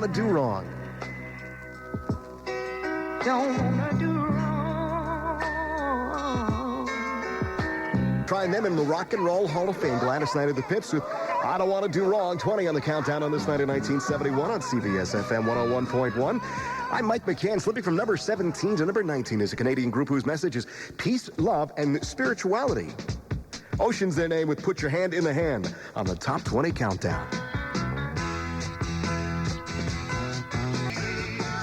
Want to Do Wrong. Don't wanna do wrong. Trying them in the Rock and Roll Hall of Fame. Gladys Knight of the Pips with I Don't Want to Do Wrong. 20 on the countdown on this night in 1971 on CBS-FM 101.1. I'm Mike McCann. Slipping from number 17 to number 19 is a Canadian group whose message is peace, love, and spirituality. Ocean's their name with Put Your Hand in the Hand on the Top 20 countdown.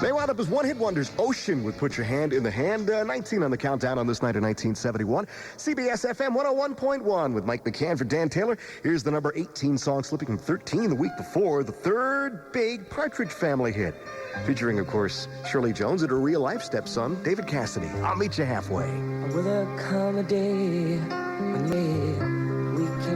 They wound up as one-hit wonders. Ocean with Put Your Hand in the Hand. 19 on the countdown on this night in 1971. CBS-FM 101.1 with Mike McCann for Dan Taylor. Here's the number 18 song, slipping from 13 the week before. The third big Partridge Family hit. Featuring, of course, Shirley Jones and her real-life stepson, David Cassidy. I'll Meet You Halfway. Will there come a day when we can...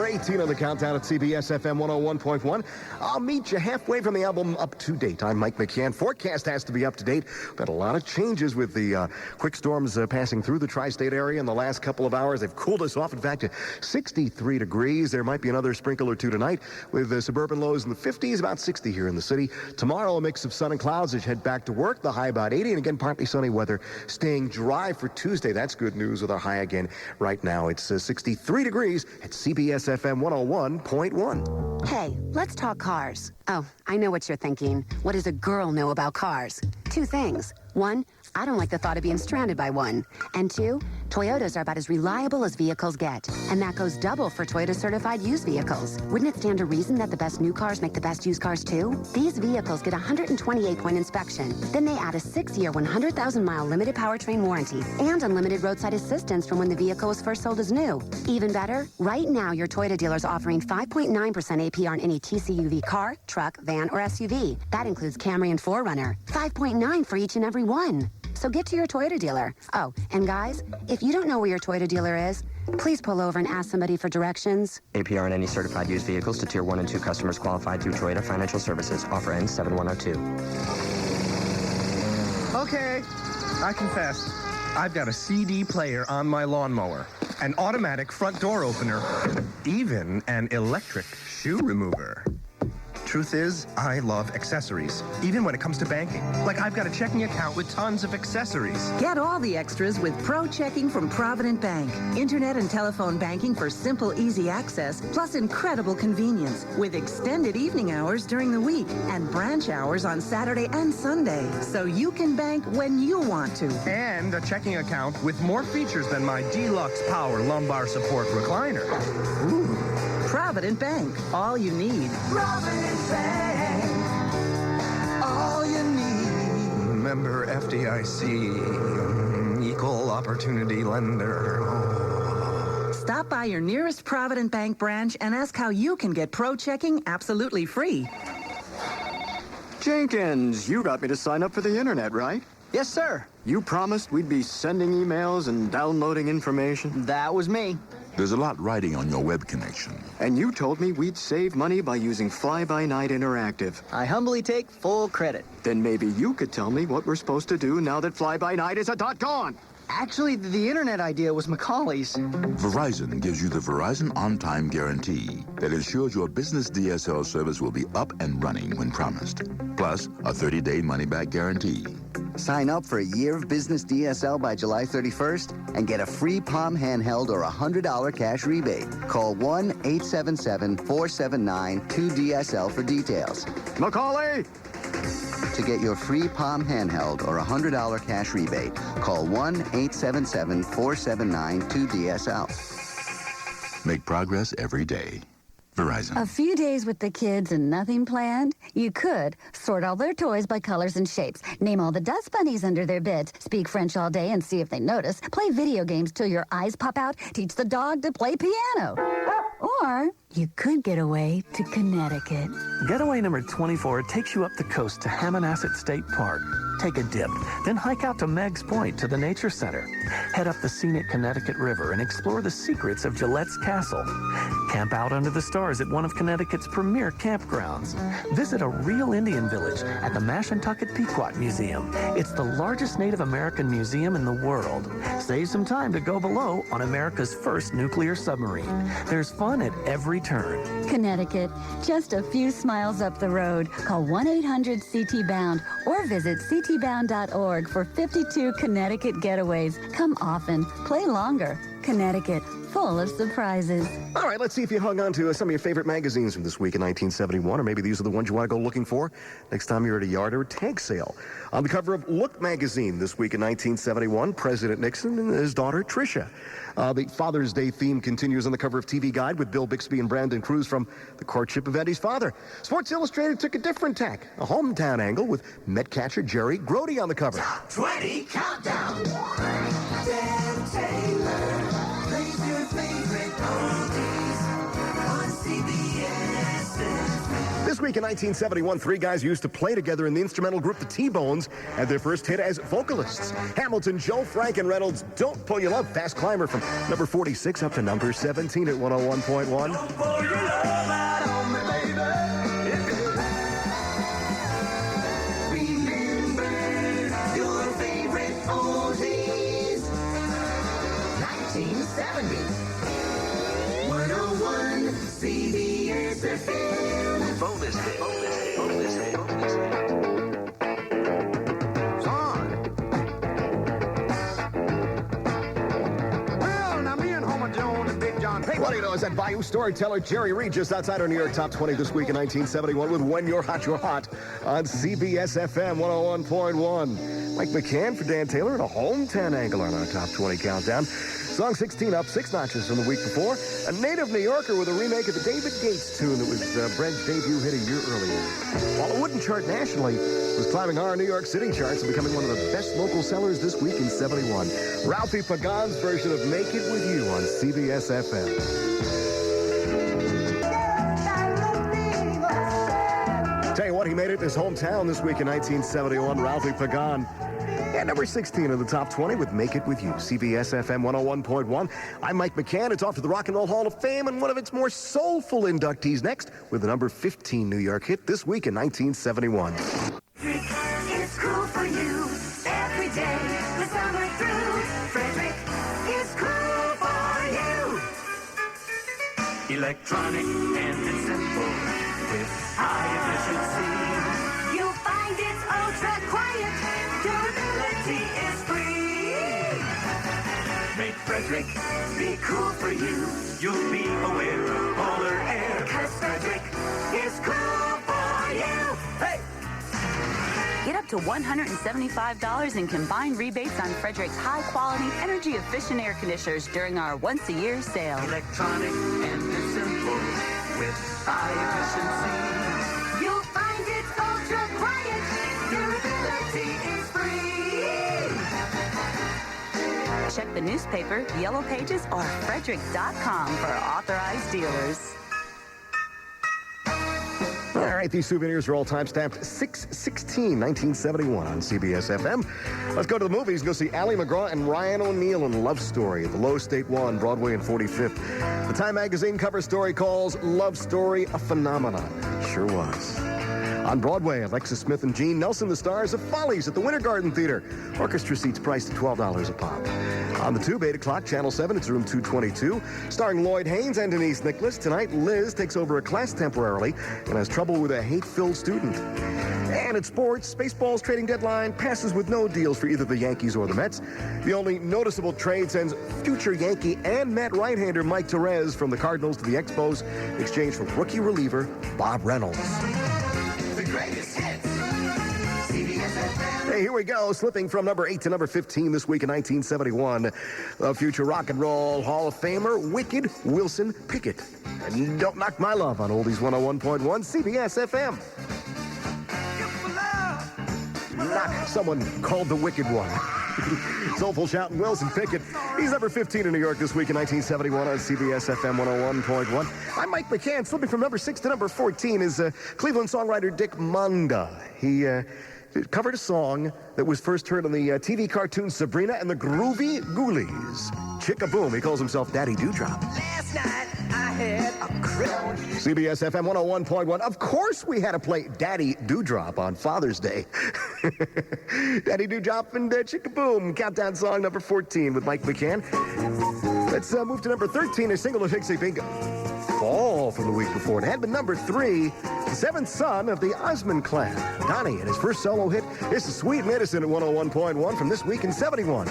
18 on the countdown at CBS-FM 101.1. I'll Meet You Halfway from the album Up to Date. I'm Mike McCann. Forecast has to be up to date. We've had a lot of changes with the quick storms passing through the tri-state area in the last couple of hours. They've cooled us off, in fact, 63 degrees. There might be another sprinkle or two tonight with suburban lows in the 50s, about 60 here in the city. Tomorrow, a mix of sun and clouds as you head back to work. The high about 80, and again, partly sunny weather staying dry for Tuesday. That's good news with our high again right now. It's 63 degrees at CBS-FM 101.1. Hey, let's talk cars. Oh, I know what you're thinking. What does a girl know about cars? Two things. One, I don't like the thought of being stranded by one. And two, Toyotas are about as reliable as vehicles get. And that goes double for Toyota certified used vehicles. Wouldn't it stand to reason that the best new cars make the best used cars too? These vehicles get a 128-point inspection. Then they add a 6-year, 100,000-mile limited powertrain warranty and unlimited roadside assistance from when the vehicle was first sold as new. Even better, right now your Toyota dealer is offering 5.9% APR on any TCUV car, truck, van, or SUV. That includes Camry and 4Runner. 5.9 for each and every one. So get to your Toyota dealer. Oh, and guys, if you don't know where your Toyota dealer is, please pull over and ask somebody for directions. APR on any certified used vehicles to Tier 1 and 2 customers qualified through Toyota Financial Services. Offer ends 7102. Okay, I confess. I've got a CD player on my lawnmower, an automatic front door opener, even an electric shoe remover. Truth is, I love accessories, even when it comes to banking. Like, I've got a checking account with tons of accessories. Get all the extras with Pro Checking from Provident Bank. Internet and telephone banking for simple, easy access, plus incredible convenience, with extended evening hours during the week and branch hours on Saturday and Sunday, so you can bank when you want to. And a checking account with more features than my Deluxe Power lumbar support recliner. Ooh. Provident Bank, all you need. Provident Bank, all you need. Member FDIC, equal opportunity lender. Oh. Stop by your nearest Provident Bank branch and ask how you can get Pro Checking absolutely free. Jenkins, you got me to sign up for the internet, right? Yes, sir. You promised we'd be sending emails and downloading information. That was me. There's a lot riding on your web connection. And you told me we'd save money by using Fly-By-Night Interactive. I humbly take full credit. Then maybe you could tell me what we're supposed to do now that Fly-By-Night is a .gone. Actually, the internet idea was Macaulay's. Verizon gives you the Verizon On-Time Guarantee that ensures your business DSL service will be up and running when promised. Plus, a 30-day money-back guarantee. Sign up for a year of business DSL by July 31st and get a free Palm handheld or a $100 cash rebate. Call 1-877-479-2DSL for details. Macaulay! To get your free Palm handheld or a $100 cash rebate, call 1-877-479-2DSL. Make progress every day. Verizon. A few days with the kids and nothing planned? You could sort all their toys by colors and shapes, name all the dust bunnies under their beds, speak French all day and see if they notice, play video games till your eyes pop out, teach the dog to play piano. Or you could get away to Connecticut. Getaway number 24 takes you up the coast to Hammonasset State Park. Take a dip, then hike out to Meigs Point to the Nature Center. Head up the scenic Connecticut River and explore the secrets of Gillette's Castle. Camp out under the stars at one of Connecticut's premier campgrounds. Visit a real Indian village at the Mashantucket Pequot Museum. It's the largest Native American museum in the world. Save some time to go below on America's first nuclear submarine. There's fun at every turn. Connecticut, just a few smiles up the road. Call 1-800-CT-BOUND or visit ctbound.org for 52 Connecticut getaways. Come often, play longer. Connecticut, full of surprises. All right, let's see if you hung on to some of your favorite magazines from this week in 1971, or maybe these are the ones you want to go looking for next time you're at a yard or a tag sale. On the cover of Look magazine this week in 1971, President Nixon and his daughter, Tricia. The Father's Day theme continues on the cover of TV Guide with Bill Bixby and Brandon Cruz from The Courtship of Eddie's Father. Sports Illustrated took a different tack, a hometown angle with Met catcher Jerry Grody on the cover. Top 20 Countdown. Dan Taylor plays your favorite oldies on CBS-FM. This week in 1971, three guys used to play together in the instrumental group The T-Bones had their first hit as vocalists. Hamilton, Joe, Frank, and Reynolds' Don't Pull Your Love, Fast Climber from number 46 up to number 17 at 101.1. Don't pull your love out on me, baby. Remember your favorite oldies. 1970. 101 CBS-FM. Bonus hit. Well, now me and Homer Jones and Big John. Hey, what do you know? Is that Bayou storyteller Jerry Reed just outside our New York Top 20 this week in 1971 with When You're Hot, You're Hot on CBS-FM 101.1. Mike McCann for Dan Taylor and a hometown angle on our Top 20 countdown. Song 16 up 6 notches from the week before. A native New Yorker with a remake of the David Gates tune that was Brent's debut hit a year earlier. While it wouldn't chart nationally, it was climbing our New York City charts and becoming one of the best local sellers this week in 71. Ralphie Pagan's version of Make It With You on CBS-FM. Tell you what, he made it in his hometown this week in 1971, Ralphie Pagan. At number 16 in the top 20 with Make It With You, CBS-FM 101.1. I'm Mike McCann. It's off to the Rock and Roll Hall of Fame and one of its more soulful inductees next with the number 15 New York hit this week in 1971. It's cool for you every day. The summer through. Frederick is cool for you. Electronic and it's simple with high efficiency. You'll find it's ultra quiet. Durability is free. Make Frederick be cool for you. You'll be aware of polar air. Because Frederick is cool for you. Hey! Get up to $175 in combined rebates on Frederick's high-quality, energy-efficient air conditioners during our once-a-year sale. Electronic and it's simple with high efficiency. You'll find it's ultra quiet. Durability is free. Check the newspaper, Yellow Pages, or Frederick.com for authorized dealers. All right, these souvenirs are all time-stamped 6/16/1971 on CBS-FM. Let's go to the movies and go see Ally McGraw and Ryan O'Neal in Love Story at the Low State 1, Broadway and 45th. The Time magazine cover story calls Love Story a phenomenon. Sure was. On Broadway, Alexis Smith and Gene Nelson, the stars of Follies at the Winter Garden Theater. Orchestra seats priced at $12 a pop. On the Tube, 8 o'clock, Channel 7, it's room 222. Starring Lloyd Haynes and Denise Nicholas. Tonight, Liz takes over a class temporarily and has trouble with a hate-filled student. And at sports, Baseball's trading deadline passes with no deals for either the Yankees or the Mets. The only noticeable trade sends future Yankee and Met right-hander Mike Torres from the Cardinals to the Expos in exchange for rookie reliever Bob Reynolds. The greatest hits. CBS-FM. Hey, here we go. Slipping from number 8 to number 15 this week in 1971. The future Rock and Roll Hall of Famer, Wicked Wilson Pickett. And Don't Knock My Love on Oldies 101.1 CBS-FM. Not someone called the Wicked One. Soulful shouting Wilson Pickett. He's number 15 in New York this week in 1971 on CBS-FM 101.1. I'm Mike McCann. Slipping from number 6 to number 14 is Cleveland songwriter Dick Munda. He covered a song that was first heard on the TV cartoon Sabrina and the Groovy Ghoulies. Chick-a-boom. He calls himself Daddy Dewdrop. Last night I had a crowd. CBS-FM 101.1. Of course we had to play Daddy Dewdrop on Father's Day. Daddy Dewdrop and Chick-a-boom. Countdown song number 14 with Mike McCann. Let's move to number 13, a single of Dixie Bingo. fall from the week before. It had been number 3, the 7th son of the Osmond clan. Donnie and his first solo hit. This is Sweet Medicine at 101.1 from this week in 71.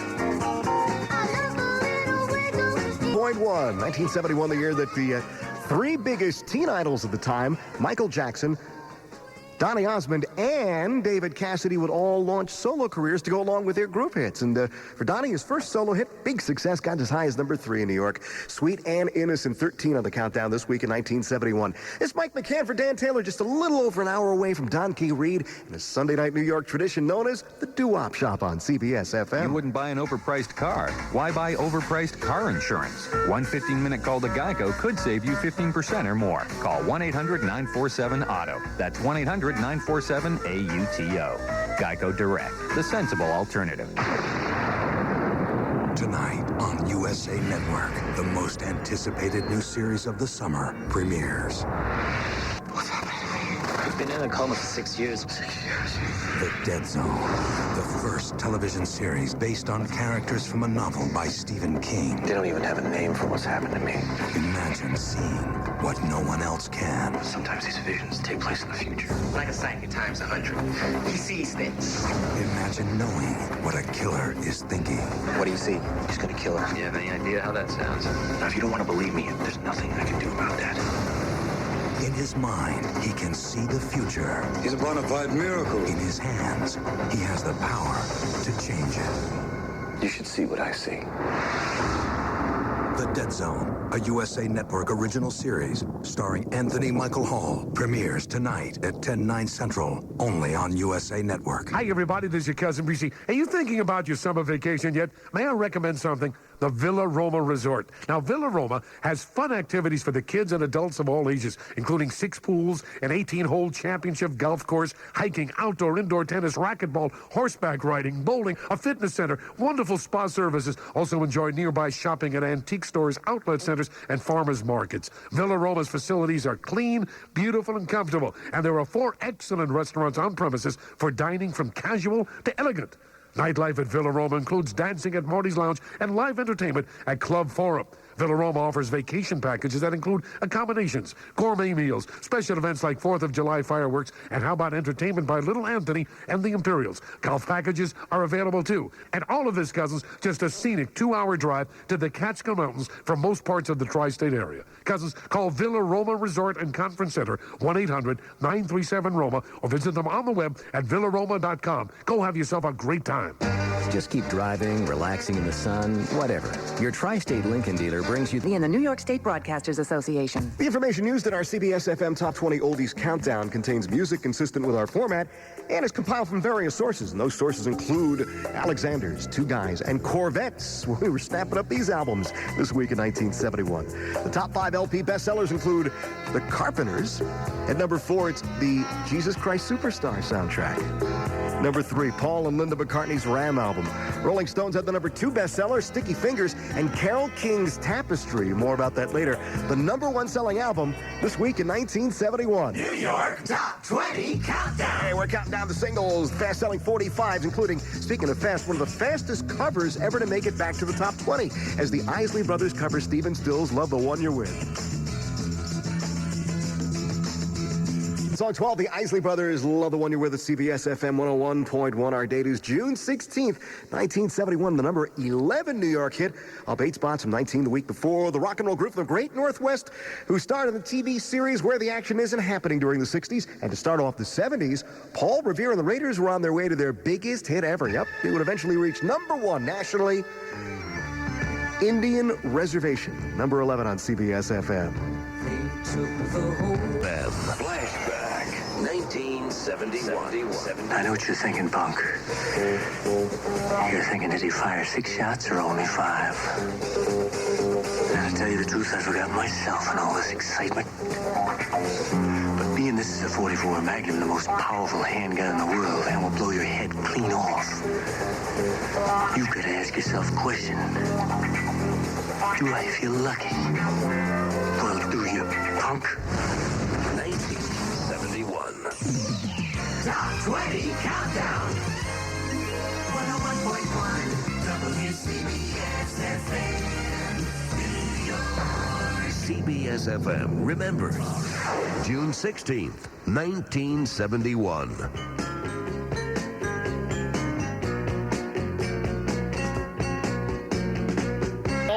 1971, the year that the 3 biggest teen idols at the time, Michael Jackson, Donny Osmond, and David Cassidy, would all launch solo careers to go along with their group hits. And for Donny, his first solo hit, big success, got as high as number 3 in New York. Sweet and Innocent, 13 on the countdown this week in 1971. It's Mike McCann for Dan Taylor, just a little over an hour away from Don Key Reed in a Sunday night New York tradition known as the Doo-Wop Shop on CBS-FM. You wouldn't buy an overpriced car. Why buy overpriced car insurance? One 15-minute call to Geico could save you 15% or more. Call 1-800-947-AUTO. That's 1-800-947-AUTO. Geico Direct, the sensible alternative. Tonight on USA Network, the most anticipated new series of the summer premieres. What's happening to me? I've been in a coma for 6 years. 6 years. The Dead Zone, the first television series based on characters from a novel by Stephen King. They don't even have a name for what's happened to me. Imagine seeing what no one else can. Sometimes these visions take place in the future. Like a psychic times 100. He sees things. Imagine knowing what a killer is thinking. What do you see? He's gonna kill her. Do you have any idea how that sounds? Now, if you don't want to believe me, there's nothing I can do about that. In his mind, he can see the future. He's a bona fide miracle. In his hands, he has the power to change it. You should see what I see. The Dead Zone, a USA Network original series starring Anthony Michael Hall, premieres tonight at 10/9 Central, only on USA Network. Hi, everybody. This is your cousin BC. Are you thinking about your summer vacation yet? May I recommend something? The Villa Roma Resort. Now, Villa Roma has fun activities for the kids and adults of all ages, including 6 pools, an 18-hole championship golf course, hiking, outdoor, indoor tennis, racquetball, horseback riding, bowling, a fitness center, wonderful spa services. Also enjoy nearby shopping at antique stores, outlet centers, and farmers markets. Villa Roma's facilities are clean, beautiful, and comfortable, and there are 4 excellent restaurants on premises for dining from casual to elegant. Nightlife at Villa Roma includes dancing at Marty's Lounge and live entertainment at Club Forum. Villa Roma offers vacation packages that include accommodations, gourmet meals, special events like 4th of July fireworks, and how about entertainment by Little Anthony and the Imperials. Golf packages are available too. And all of this, cousins, just a scenic 2-hour drive to the Catskill Mountains from most parts of the tri-state area. Cousins, call Villa Roma Resort and Conference Center, 1-800-937-ROMA, or visit them on the web at villaroma.com. Go have yourself a great time. Just keep driving, relaxing in the sun, whatever. Your Tri-State Lincoln dealer brings you in the New York State Broadcasters Association. The information used in our CBS-FM Top 20 Oldies Countdown contains music consistent with our format and is compiled from various sources. And those sources include Alexander's, Two Guys, and Corvettes. We were snapping up these albums this week in 1971. The top 5 LP bestsellers include The Carpenters. At number 4, it's the Jesus Christ Superstar soundtrack. Number 3, Paul and Linda McCartney's Ram album. Rolling Stones had the number 2 bestseller, Sticky Fingers, and Carole King's Tapestry. More about that later. The number 1 selling album this week in 1971. New York Top 20 Countdown. Hey, we're counting down the singles, fast-selling 45s, including, speaking of fast, one of the fastest covers ever to make it back to the top 20, as the Isley Brothers cover Stephen Stills' Love the One You're With. Song 12, the Isley Brothers, Love the One You're With at CBS-FM 101.1. Our date is June 16th, 1971. The number 11 New York hit, up 8 spots from 19 the week before. The rock and roll group, the Great Northwest, who starred in the TV series Where the Action Isn't Happening during the 60s. And to start off the 70s, Paul Revere and the Raiders were on their way to their biggest hit ever. Yep, they would eventually reach number 1 nationally. Indian Reservation, number 11 on CBS-FM. Flashback, 1971. I know what you're thinking, punk. You're thinking, did he fire 6 shots or only 5? And to tell you the truth, I forgot myself in all this excitement. But being this is a 44 Magnum, the most powerful handgun in the world, and will blow your head clean off, you've got to ask yourself a question. Do I feel lucky? Well, do you, punk? 1971. Top 20 Countdown. 101.1 WCBS-FM. New York. WCBS-FM remembers June 16th, 1971.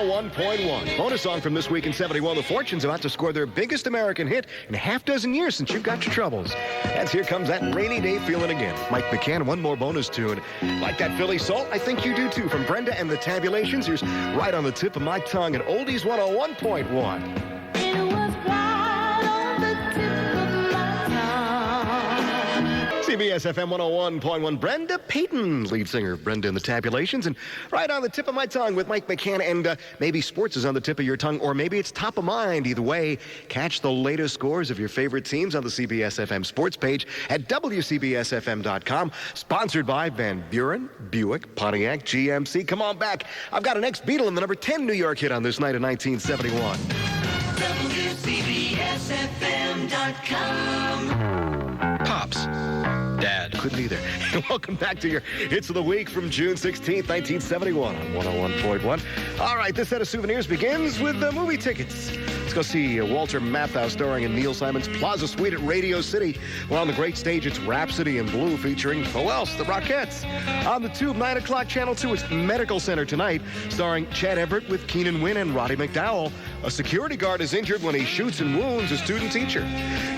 101.1. Bonus song from this week in 71. The Fortunes about to score their biggest American hit in a half dozen years since You've Got Your Troubles. As here comes that rainy day feeling again. Mike McCann, one more bonus tune. Like that Philly Soul? I think you do too. From Brenda and the Tabulations, here's Right on the Tip of My Tongue at Oldies 101.1. CBS-FM 101.1. Brenda Payton, lead singer of Brenda and the Tabulations, and Right on the Tip of My Tongue with Mike McCann. And maybe sports is on the tip of your tongue, or maybe it's top of mind. Either way, catch the latest scores of your favorite teams on the CBS-FM sports page at WCBS-FM.com. Sponsored by Van Buren, Buick, Pontiac, GMC. Come on back. I've got an ex-Beatle and the number 10 New York hit on this night in 1971. WCBS-FM.com. Pops. Dad. Couldn't either. Welcome back to your Hits of the Week from June 16th, 1971 on 101.1. All right, this set of souvenirs begins with the movie tickets. Let's go see Walter Matthau starring in Neil Simon's Plaza Suite at Radio City. Well, on the great stage, it's Rhapsody in Blue featuring, who else? The Rockettes. On the Tube, 9 o'clock, Channel 2, it's Medical Center tonight, starring Chad Everett with Keenan Wynn and Roddy McDowell. A security guard is injured when he shoots and wounds a student teacher.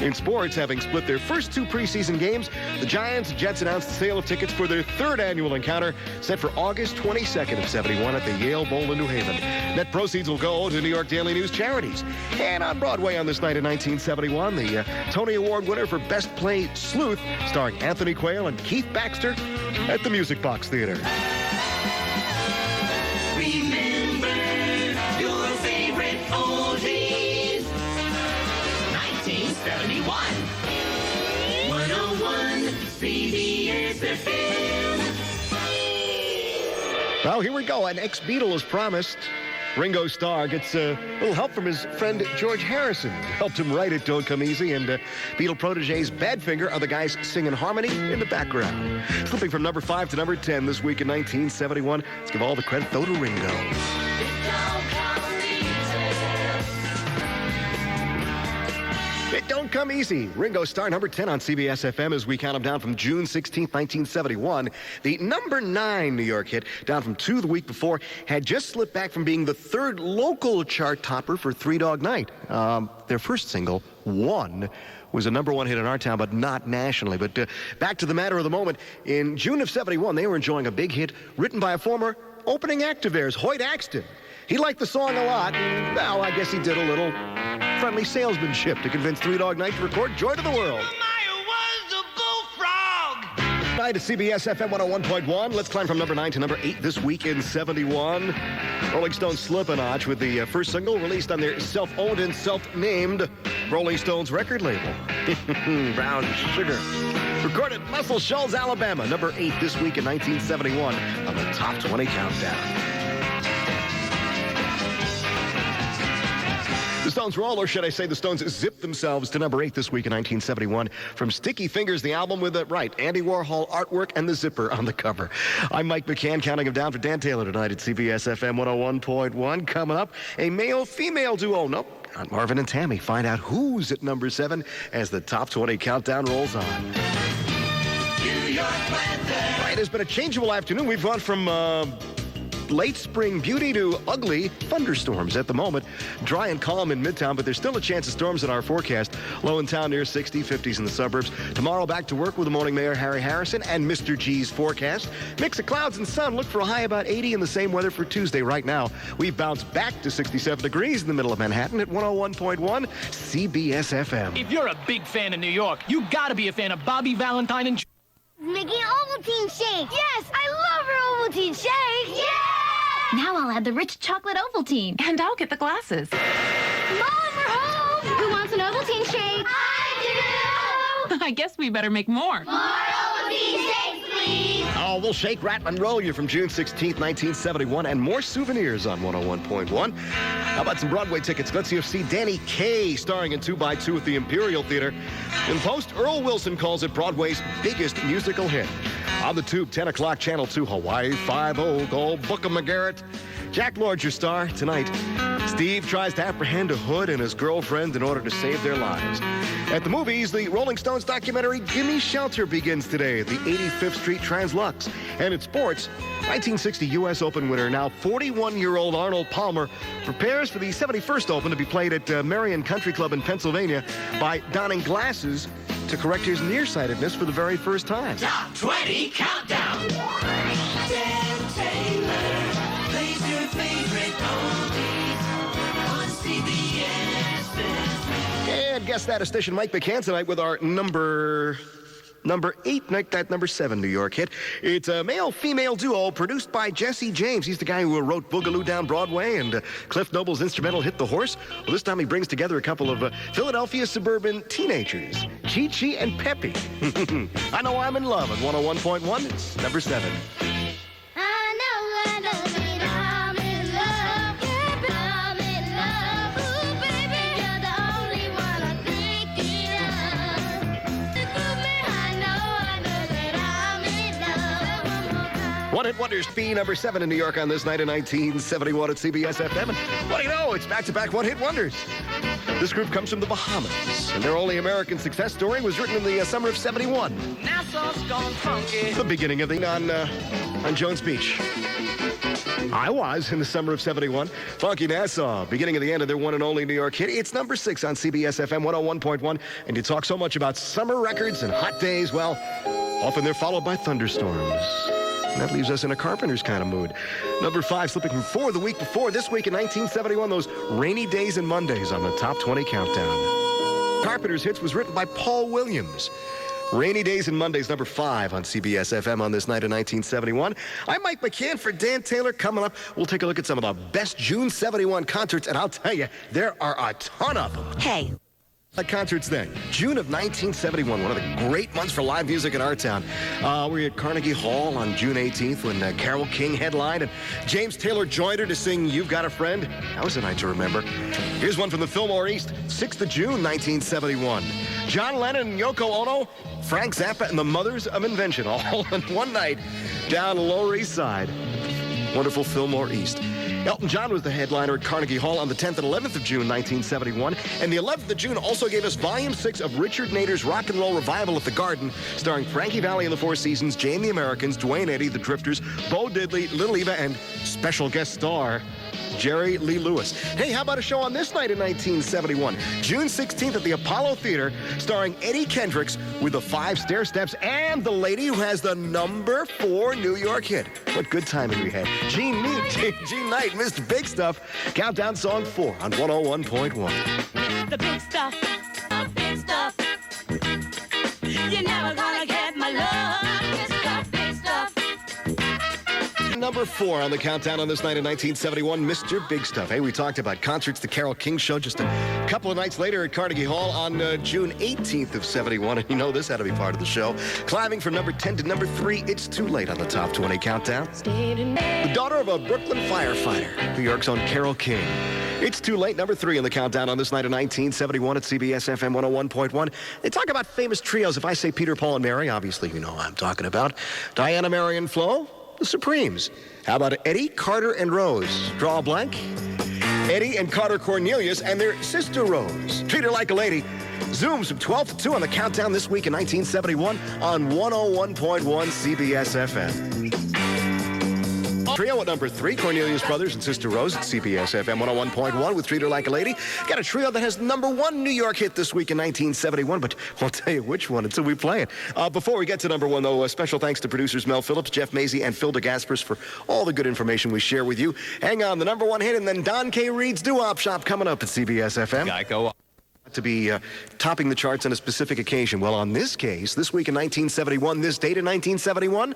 In sports, having split their first 2 preseason games, the Giants and Jets announced the sale of tickets for their 3rd annual encounter, set for August 22nd of 71 at the Yale Bowl in New Haven. Net proceeds will go to New York Daily News charities. And on Broadway on this night in 1971, the Tony Award winner for Best Play Sleuth, starring Anthony Quayle and Keith Baxter at the Music Box Theater. Remember your favorite oldies. 1971. 101 CBS-FM. Well, here we go. An ex-Beatle as promised. Ringo Starr gets a little help from his friend George Harrison. Helped him write it, Don't Come Easy. And Beatle proteges Badfinger are the guys singing harmony in the background. Slipping from number 5 to number 10 this week in 1971. Let's give all the credit, though, to Ringo. It don't come easy. Ringo Starr, number 10 on CBS-FM as we count him down from June 16th, 1971. The number 9 New York hit, down from 2 the week before, had just slipped back from being the 3rd local chart topper for Three Dog Night. Their first single, One, was a number 1 hit in our town, but not nationally. But back to the matter of the moment. In June of 71, they were enjoying a big hit written by a former opening act of theirs, Hoyt Axton. He liked the song a lot. Well, I guess he did a little friendly salesmanship to convince Three Dog Night to record Joy to the World. Night at CBS-FM 101.1. Let's climb from number 9 to number 8 this week in 71. Rolling Stones slip a notch with the first single released on their self-owned and self-named Rolling Stones record label, Brown Sugar. Recorded at Muscle Shoals, Alabama, number 8 this week in 1971 on the Top 20 Countdown. The Stones roll, or should I say the Stones zip themselves to number 8 this week in 1971 from Sticky Fingers, the album with Andy Warhol artwork and the zipper on the cover. I'm Mike McCann, counting them down for Dan Taylor tonight at CBS-FM 101.1. Coming up, a male-female duo. Nope, not Marvin and Tammy. Find out who's at number 7 as the Top 20 Countdown rolls on. New York weather. Right, it's been a changeable afternoon. We've gone from late spring beauty to ugly thunderstorms at the moment. Dry and calm in Midtown, but there's still a chance of storms in our forecast. Low in town near 60, 50s in the suburbs. Tomorrow back to work with the morning mayor, Harry Harrison, and Mr. G's forecast. Mix of clouds and sun. Look for a high about 80 and the same weather for Tuesday. Right now, we've bounced back to 67 degrees in the middle of Manhattan at 101.1 CBS-FM. If you're a big fan of New York, you gotta be a fan of Bobby Valentine and Making Ovaltine shake. Yes, I love her Ovaltine shake. Yeah! Now I'll add the rich chocolate Ovaltine. And I'll get the glasses. Mom, we're home. Who wants an Ovaltine shake? I do. I guess we better make more. More Ovaltine shakes, please. Oh, we'll shake, rattle, and roll you from June 16th, 1971, and more souvenirs on 101.1. How about some Broadway tickets? Let's see Danny Kaye starring in 2x2 at the Imperial Theater. In post, Earl Wilson calls it Broadway's biggest musical hit. On the Tube, 10 o'clock, Channel 2, Hawaii 5-0, go book 'em, McGarrett. Jack Lord's your star tonight. Steve tries to apprehend a hood and his girlfriend in order to save their lives. At the movies, the Rolling Stones documentary Gimme Shelter begins today at the 85th Street Translux. And in sports, 1960 U.S. Open winner, now 41-year-old Arnold Palmer, prepares for the 71st Open to be played at Marion Country Club in Pennsylvania by donning glasses to correct his nearsightedness for the very first time. Top 20 Countdown. Dan Taylor plays your favorite oldies on CBS-FM. And guess that, station Mike McCann tonight with our number 8, that number 7 New York hit. It's a male-female duo produced by Jesse James. He's the guy who wrote Boogaloo Down Broadway and Cliff Noble's instrumental hit The Horse. Well, this time he brings together a couple of Philadelphia suburban teenagers, Chi-Chi and Peppy. I Know I'm in Love at 101.1. It's number 7. One Hit Wonders, B number 7 in New York on this night in 1971 at CBS-FM. And what do you know? It's back-to-back One Hit Wonders. This group comes from the Bahamas, and their only American success story was written in the summer of 71. Nassau's gone funky. The beginning of the on Jones Beach. I was in the summer of 71. Funky Nassau, beginning of the end of their one and only New York hit. It's number 6 on CBS-FM 101.1. And you talk so much about summer records and hot days. Well, often they're followed by thunderstorms. And that leaves us in a Carpenters kind of mood. Number 5, slipping from 4 the week before. This week in 1971, those rainy days and Mondays on the Top 20 Countdown. Carpenters Hits was written by Paul Williams. Rainy Days and Mondays, number 5 on CBS-FM on this night in 1971. I'm Mike McCann for Dan Taylor. Coming up, we'll take a look at some of the best June 71 concerts, and I'll tell you, there are a ton of them. Hey. Concerts then. June of 1971, one of the great months for live music in our town. We were at Carnegie Hall on June 18th when Carole King headlined and James Taylor joined her to sing You've Got a Friend. That was a night to remember. Here's one from the Fillmore East, 6th of June, 1971. John Lennon and Yoko Ono, Frank Zappa and the Mothers of Invention, all in one night down Lower East Side. Wonderful Fillmore East. Elton John was the headliner at Carnegie Hall on the 10th and 11th of June, 1971. And the 11th of June also gave us Volume 6 of Richard Nader's Rock and Roll Revival at the Garden, starring Frankie Valli and the Four Seasons, Jane the Americans, Duane Eddy, the Drifters, Bo Diddley, Little Eva, and special guest star Jerry Lee Lewis. Hey, how about a show on this night in 1971? June 16th at the Apollo Theater, starring Eddie Kendricks with the 5 Stair Steps and the lady who has the number 4 New York hit. What good timing we had. Gene Knight, Mr. Big Stuff. Countdown song 4 on 101.1. The big stuff, the big stuff. You're never gonna get my love. It's the big stuff. Number 4 on the countdown on this night in 1971, Mr. Big Stuff. Hey, we talked about concerts, the Carole King show just a couple of nights later at Carnegie Hall on June 18th of 71. And you know this had to be part of the show. Climbing from number 10 to number 3, It's Too Late on the Top 20 Countdown. The daughter of a Brooklyn firefighter, New York's own Carole King. It's Too Late, number 3 on the countdown on this night in 1971 at CBS-FM 101.1. They talk about famous trios. If I say Peter, Paul, and Mary, obviously you know what I'm talking about. Diana, Mary, and Flo. The Supremes. How about Eddie, Carter, and Rose? Draw a blank. Eddie and Carter Cornelius and their sister Rose. Treat Her Like a Lady. Zooms from 12 to 2 on the countdown this week in 1971 on 101.1 CBS-FM. Trio at number 3, Cornelius Brothers and Sister Rose at CBS-FM 101.1 with Treat Her Like a Lady. Got a trio that has number 1 New York hit this week in 1971, but I'll tell you which one until we play it. Before we get to number 1, though, a special thanks to producers Mel Phillips, Jeff Mazie, and Phil DeGasperis for all the good information we share with you. Hang on, the number 1 hit, and then Don K. Reed's Doo-Wop Shop coming up at CBS-FM. Geico. To be topping the charts on a specific occasion. Well, on this case, this week in 1971, this date in 1971,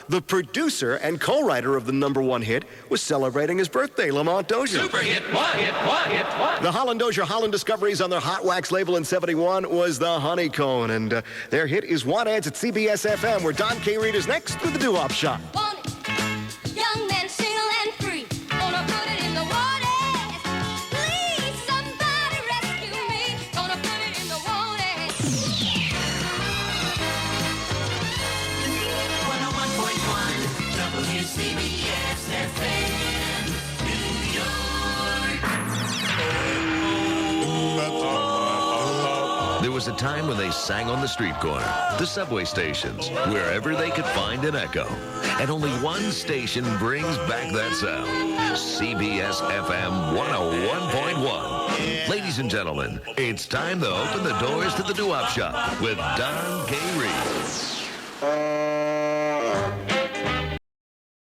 the producer and co-writer of the number 1 hit was celebrating his birthday, Lamont Dozier. Super hit, what hit, what hit, what? The Holland Dozier Holland Discoveries on their Hot Wax label in 71 was the Honeycomb, and their hit is What Ads at CBS-FM, where Don K. Reed is next with the Doo-Wop Shop. Young man, single and free. Gonna put it in the water. Please, somebody rescue me. Gonna put it in the water. 101.1 WCBS-FM, New York. was a time when they sang on the street corner, the subway stations, wherever they could find an echo. And only one station brings back that sound. CBS-FM 101.1. Ladies and gentlemen, it's time to open the doors to the doo-wop shop with Don K. Reed.